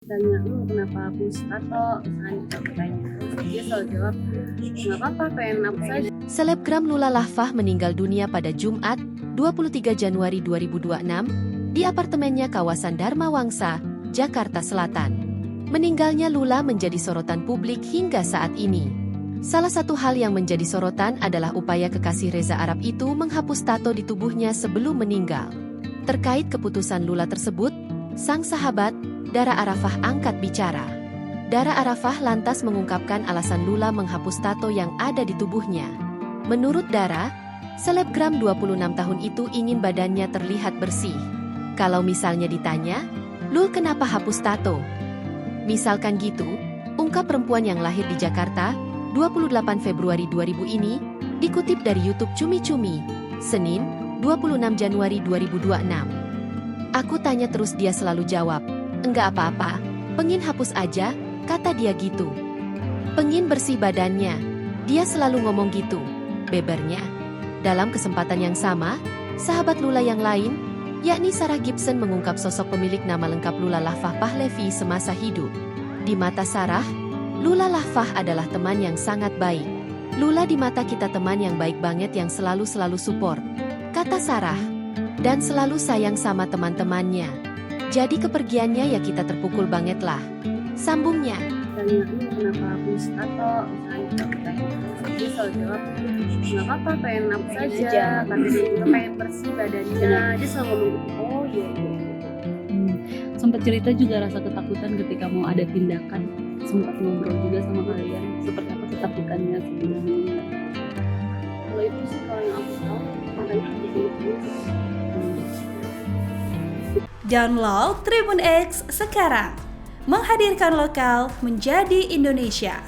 Tanya, kenapa hapus tato?" Misalkan gitu aku tanya, terus dia selalu jawab, "Nggak apa-apa, pengen hapus aja." Selebgram Lula Lahfah meninggal dunia pada Jumat, 23 Januari 2026, di apartemennya kawasan Dharma Wangsa, Jakarta Selatan. Meninggalnya Lula menjadi sorotan publik hingga saat ini. Salah satu hal yang menjadi sorotan adalah upaya kekasih Reza Arab itu menghapus tato di tubuhnya sebelum meninggal. Terkait keputusan Lula tersebut, sang sahabat, Dara Arafah angkat bicara. Dara Arafah lantas mengungkapkan alasan Lula menghapus tato yang ada di tubuhnya. Menurut Dara, selebgram 26 tahun itu ingin badannya terlihat bersih. Kalau misalnya ditanya, "Lul kenapa hapus tato?" Misalkan gitu, ungkap perempuan yang lahir di Jakarta, 28 Februari 2000 ini, dikutip dari YouTube Cumi Cumi, Senin, 26 Januari 2026. Aku tanya terus dia selalu jawab, "Enggak apa-apa, pengin hapus aja," kata dia gitu. "Pengin bersih badannya." Dia selalu ngomong gitu, bebernya. Dalam kesempatan yang sama, sahabat Lula yang lain, yakni Sarah Gibson mengungkap sosok pemilik nama lengkap Lula Lahfah Pahlevi semasa hidup. Di mata Sarah, Lula Lahfah adalah teman yang sangat baik. "Lula di mata kita teman yang baik banget yang selalu support," kata Sarah. "Dan selalu sayang sama teman-temannya. Jadi kepergiannya ya kita terpukul banget lah," sambungnya. Tanya, kenapa hapus tato?" Misalkan gitu aku tanya, terus dia selalu jawab, "Nggak apa-apa, pengen hapus aja." Karena dia juga pengen bersih badannya. Dia selalu ngomong gitu. Oh iya. Sempat cerita juga rasa ketakutan ketika mau ada tindakan. Sempat ngobrol juga sama kalian. Seperti apa ketakutannya sebenarnya? Kalau itu sih kalau yang aku tahu, makanya aku begini. Download Tribun X sekarang. Menghadirkan lokal menjadi Indonesia.